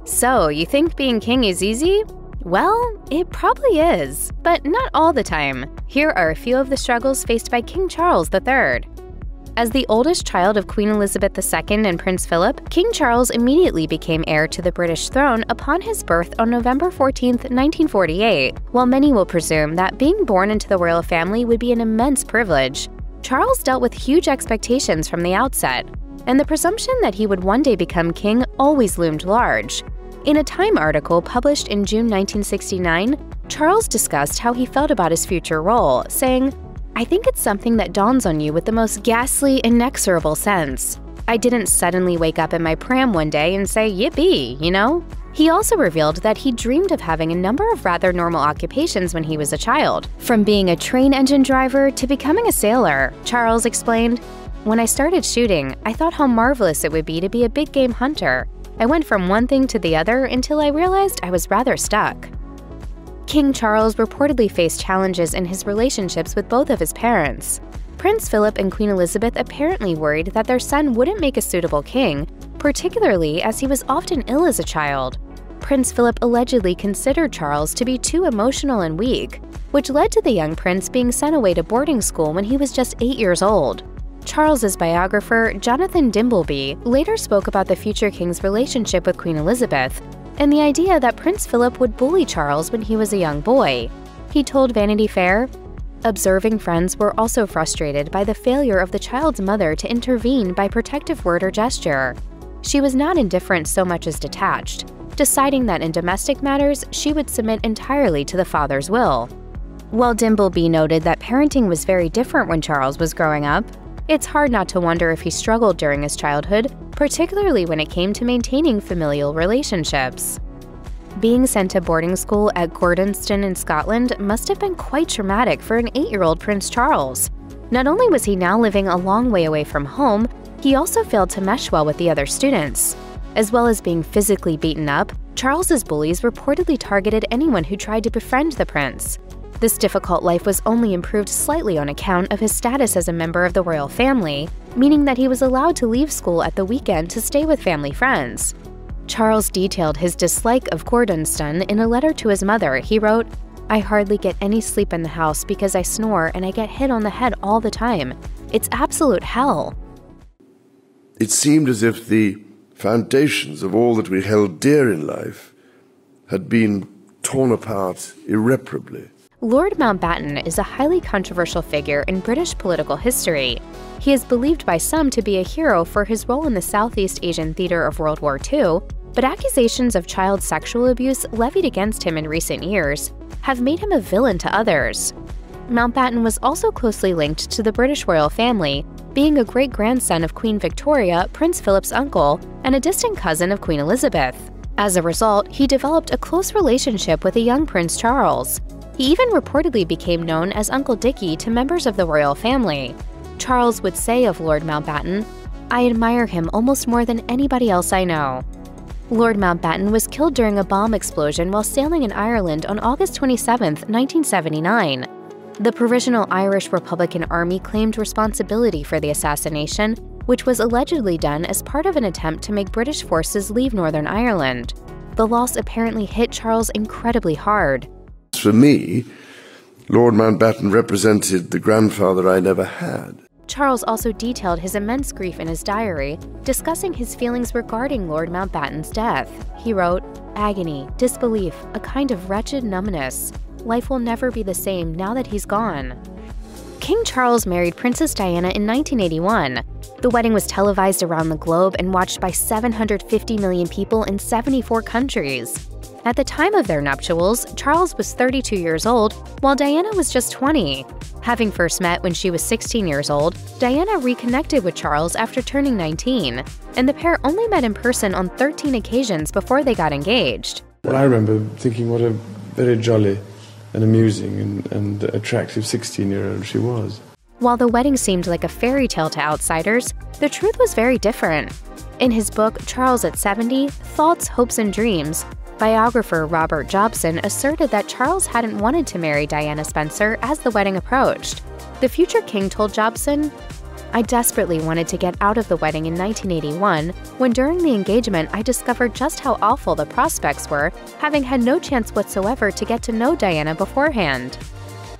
So, you think being king is easy? Well, it probably is, but not all the time. Here are a few of the struggles faced by King Charles III. As the oldest child of Queen Elizabeth II and Prince Philip, King Charles immediately became heir to the British throne upon his birth on November 14, 1948. While many will presume that being born into the royal family would be an immense privilege, Charles dealt with huge expectations from the outset, and the presumption that he would one day become king always loomed large. In a Time article published in June 1969, Charles discussed how he felt about his future role, saying, "I think it's something that dawns on you with the most ghastly, inexorable sense. I didn't suddenly wake up in my pram one day and say, yippee, you know?" He also revealed that he dreamed of having a number of rather normal occupations when he was a child, from being a train engine driver to becoming a sailor. Charles explained, "When I started shooting, I thought how marvelous it would be to be a big game hunter. I went from one thing to the other until I realized I was rather stuck." King Charles reportedly faced challenges in his relationships with both of his parents. Prince Philip and Queen Elizabeth apparently worried that their son wouldn't make a suitable king, particularly as he was often ill as a child. Prince Philip allegedly considered Charles to be too emotional and weak, which led to the young prince being sent away to boarding school when he was just 8 years old. Charles's biographer, Jonathan Dimbleby, later spoke about the future king's relationship with Queen Elizabeth and the idea that Prince Philip would bully Charles when he was a young boy. He told Vanity Fair, "Observing friends were also frustrated by the failure of the child's mother to intervene by protective word or gesture. She was not indifferent so much as detached, deciding that in domestic matters she would submit entirely to the father's will." While Dimbleby noted that parenting was very different when Charles was growing up, it's hard not to wonder if he struggled during his childhood, particularly when it came to maintaining familial relationships. Being sent to boarding school at Gordonston in Scotland must have been quite traumatic for an 8-year-old Prince Charles. Not only was he now living a long way away from home, he also failed to mesh well with the other students. As well as being physically beaten up, Charles's bullies reportedly targeted anyone who tried to befriend the prince. This difficult life was only improved slightly on account of his status as a member of the royal family, meaning that he was allowed to leave school at the weekend to stay with family friends. Charles detailed his dislike of Gordonston in a letter to his mother. He wrote, "I hardly get any sleep in the house because I snore and I get hit on the head all the time. It's absolute hell." It seemed as if the foundations of all that we held dear in life had been torn apart irreparably. Lord Mountbatten is a highly controversial figure in British political history. He is believed by some to be a hero for his role in the Southeast Asian theater of World War II, but accusations of child sexual abuse levied against him in recent years have made him a villain to others. Mountbatten was also closely linked to the British royal family, being a great-grandson of Queen Victoria, Prince Philip's uncle, and a distant cousin of Queen Elizabeth. As a result, he developed a close relationship with the young Prince Charles. He even reportedly became known as Uncle Dickie to members of the royal family. Charles would say of Lord Mountbatten, "I admire him almost more than anybody else I know." Lord Mountbatten was killed during a bomb explosion while sailing in Ireland on August 27, 1979. The Provisional Irish Republican Army claimed responsibility for the assassination, which was allegedly done as part of an attempt to make British forces leave Northern Ireland. The loss apparently hit Charles incredibly hard. For me, Lord Mountbatten represented the grandfather I never had. Charles also detailed his immense grief in his diary, discussing his feelings regarding Lord Mountbatten's death. He wrote, "Agony, disbelief, a kind of wretched numbness. Life will never be the same now that he's gone." King Charles married Princess Diana in 1981. The wedding was televised around the globe and watched by 750 million people in 74 countries. At the time of their nuptials, Charles was 32 years old, while Diana was just 20. Having first met when she was 16 years old, Diana reconnected with Charles after turning 19, and the pair only met in person on 13 occasions before they got engaged. Well, I remember thinking what a very jolly and amusing and attractive 16-year-old she was. While the wedding seemed like a fairy tale to outsiders, the truth was very different. In his book, Charles at 70, Thoughts, Hopes, and Dreams, biographer Robert Jobson asserted that Charles hadn't wanted to marry Diana Spencer as the wedding approached. The future king told Jobson, I desperately wanted to get out of the wedding in 1981, when during the engagement I discovered just how awful the prospects were, having had no chance whatsoever to get to know Diana beforehand.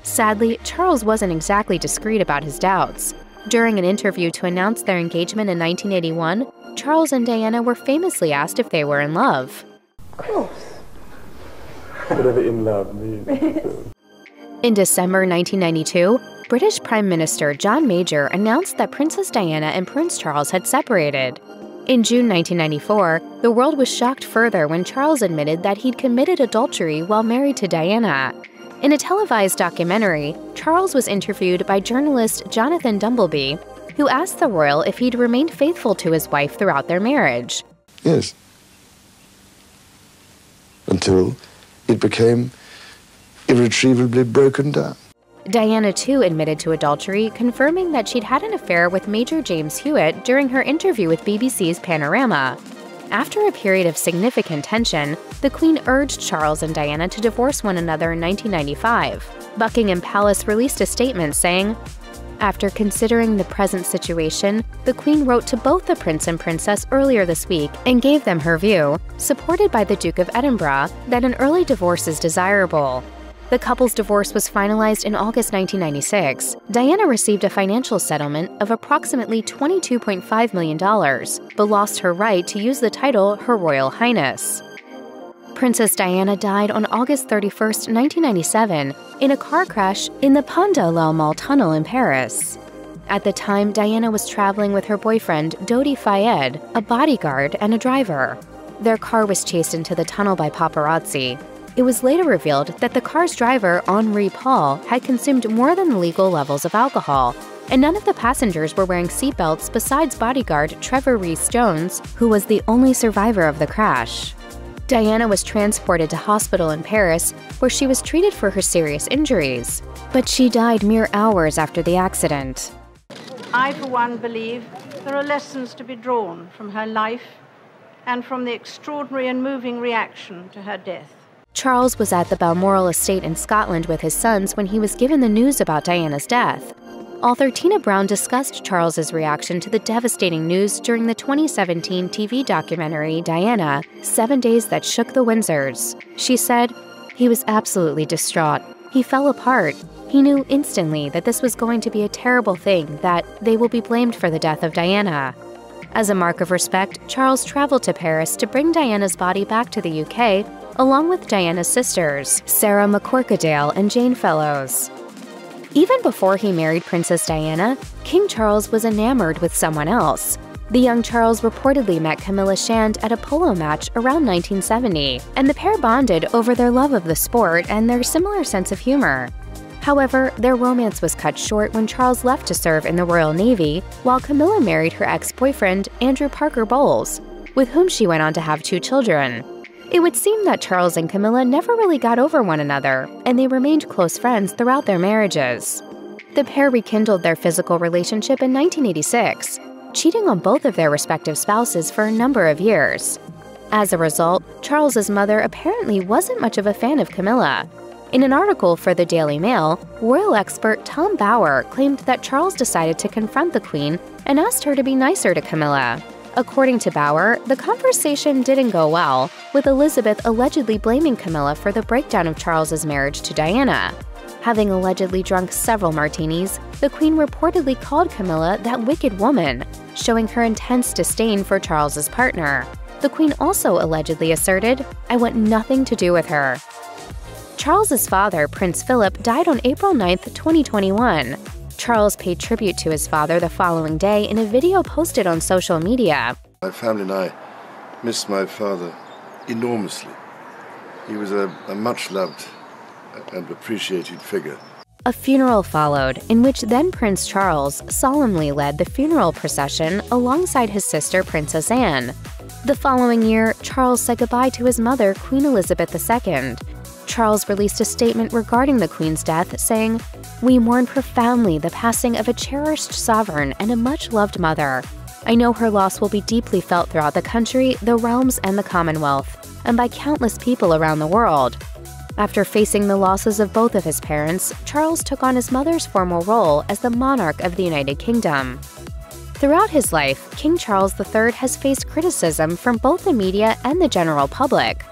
Sadly, Charles wasn't exactly discreet about his doubts. During an interview to announce their engagement in 1981, Charles and Diana were famously asked if they were in love. Of course. Whatever in love means. In December 1992, British Prime Minister John Major announced that Princess Diana and Prince Charles had separated. In June 1994, the world was shocked further when Charles admitted that he'd committed adultery while married to Diana. In a televised documentary, Charles was interviewed by journalist Jonathan Dumbleby, who asked the royal if he'd remained faithful to his wife throughout their marriage. Yes. Until it became irretrievably broken down. Diana, too, admitted to adultery, confirming that she'd had an affair with Major James Hewitt during her interview with BBC's Panorama. After a period of significant tension, the Queen urged Charles and Diana to divorce one another in 1995. Buckingham Palace released a statement saying, "After considering the present situation, the Queen wrote to both the Prince and Princess earlier this week and gave them her view, supported by the Duke of Edinburgh, that an early divorce is desirable." The couple's divorce was finalized in August 1996. Diana received a financial settlement of approximately $22.5 million, but lost her right to use the title Her Royal Highness. Princess Diana died on August 31, 1997, in a car crash in the Pont de l'Alma tunnel in Paris. At the time, Diana was traveling with her boyfriend, Dodi Fayed, a bodyguard and a driver. Their car was chased into the tunnel by paparazzi. It was later revealed that the car's driver, Henri Paul, had consumed more than the legal levels of alcohol, and none of the passengers were wearing seatbelts besides bodyguard Trevor Rees-Jones, who was the only survivor of the crash. Diana was transported to hospital in Paris, where she was treated for her serious injuries, but she died mere hours after the accident. I, for one, believe there are lessons to be drawn from her life and from the extraordinary and moving reaction to her death. Charles was at the Balmoral estate in Scotland with his sons when he was given the news about Diana's death. Author Tina Brown discussed Charles's reaction to the devastating news during the 2017 TV documentary Diana, 7 Days That Shook the Windsors. She said, "He was absolutely distraught. He fell apart. He knew instantly that this was going to be a terrible thing, that they will be blamed for the death of Diana." As a mark of respect, Charles traveled to Paris to bring Diana's body back to the UK, along with Diana's sisters, Sarah McCorquodale and Jane Fellows. Even before he married Princess Diana, King Charles was enamored with someone else. The young Charles reportedly met Camilla Shand at a polo match around 1970, and the pair bonded over their love of the sport and their similar sense of humor. However, their romance was cut short when Charles left to serve in the Royal Navy, while Camilla married her ex-boyfriend, Andrew Parker Bowles, with whom she went on to have 2 children. It would seem that Charles and Camilla never really got over one another, and they remained close friends throughout their marriages. The pair rekindled their physical relationship in 1986, cheating on both of their respective spouses for a number of years. As a result, Charles's mother apparently wasn't much of a fan of Camilla. In an article for the Daily Mail, royal expert Tom Bower claimed that Charles decided to confront the Queen and asked her to be nicer to Camilla. According to Bower, the conversation didn't go well, with Elizabeth allegedly blaming Camilla for the breakdown of Charles's marriage to Diana. Having allegedly drunk several martinis, the Queen reportedly called Camilla that wicked woman, showing her intense disdain for Charles's partner. The Queen also allegedly asserted, "I want nothing to do with her." Charles's father, Prince Philip, died on April 9, 2021. Charles paid tribute to his father the following day in a video posted on social media. My family and I miss my father enormously. He was a much-loved and appreciated figure. A funeral followed, in which then Prince Charles solemnly led the funeral procession alongside his sister Princess Anne. The following year, Charles said goodbye to his mother, Queen Elizabeth II. Charles released a statement regarding the Queen's death, saying, "We mourn profoundly the passing of a cherished sovereign and a much-loved mother. I know her loss will be deeply felt throughout the country, the realms, and the Commonwealth, and by countless people around the world." After facing the losses of both of his parents, Charles took on his mother's formal role as the monarch of the United Kingdom. Throughout his life, King Charles III has faced criticism from both the media and the general public.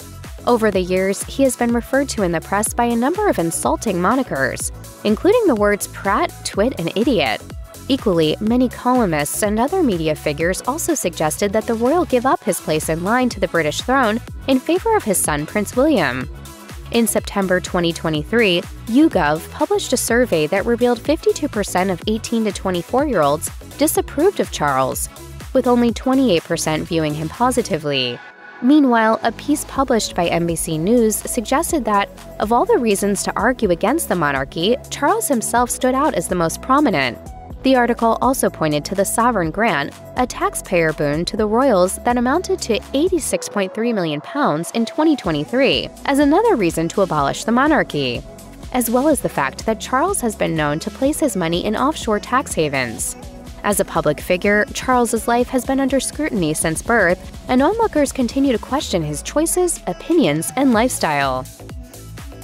Over the years, he has been referred to in the press by a number of insulting monikers, including the words prat, twit, and idiot. Equally, many columnists and other media figures also suggested that the royal give up his place in line to the British throne in favor of his son Prince William. In September 2023, YouGov published a survey that revealed 52% of 18 to 24-year-olds disapproved of Charles, with only 28% viewing him positively. Meanwhile, a piece published by NBC News suggested that, of all the reasons to argue against the monarchy, Charles himself stood out as the most prominent. The article also pointed to the sovereign grant, a taxpayer boon to the royals that amounted to £86.3 million in 2023, as another reason to abolish the monarchy, as well as the fact that Charles has been known to place his money in offshore tax havens. As a public figure, Charles's life has been under scrutiny since birth, and onlookers continue to question his choices, opinions, and lifestyle.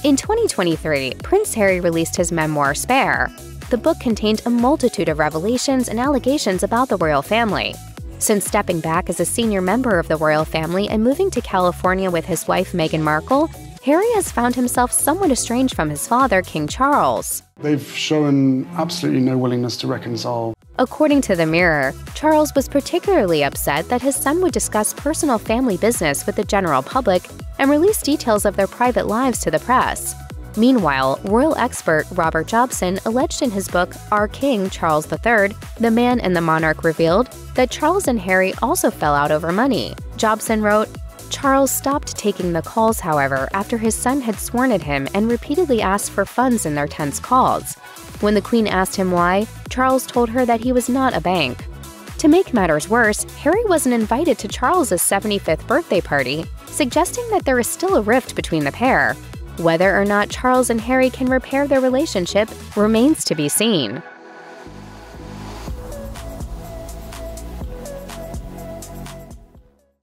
In 2023, Prince Harry released his memoir, Spare. The book contained a multitude of revelations and allegations about the royal family. Since stepping back as a senior member of the royal family and moving to California with his wife Meghan Markle, Harry has found himself somewhat estranged from his father, King Charles. They've shown absolutely no willingness to reconcile. According to The Mirror, Charles was particularly upset that his son would discuss personal family business with the general public and release details of their private lives to the press. Meanwhile, royal expert Robert Jobson alleged in his book Our King, Charles III, The Man and the Monarch revealed that Charles and Harry also fell out over money. Jobson wrote, Charles stopped taking the calls, however, after his son had sworn at him and repeatedly asked for funds in their tense calls. When the Queen asked him why, Charles told her that he was not a bank. To make matters worse, Harry wasn't invited to Charles's 75th birthday party, suggesting that there is still a rift between the pair. Whether or not Charles and Harry can repair their relationship remains to be seen.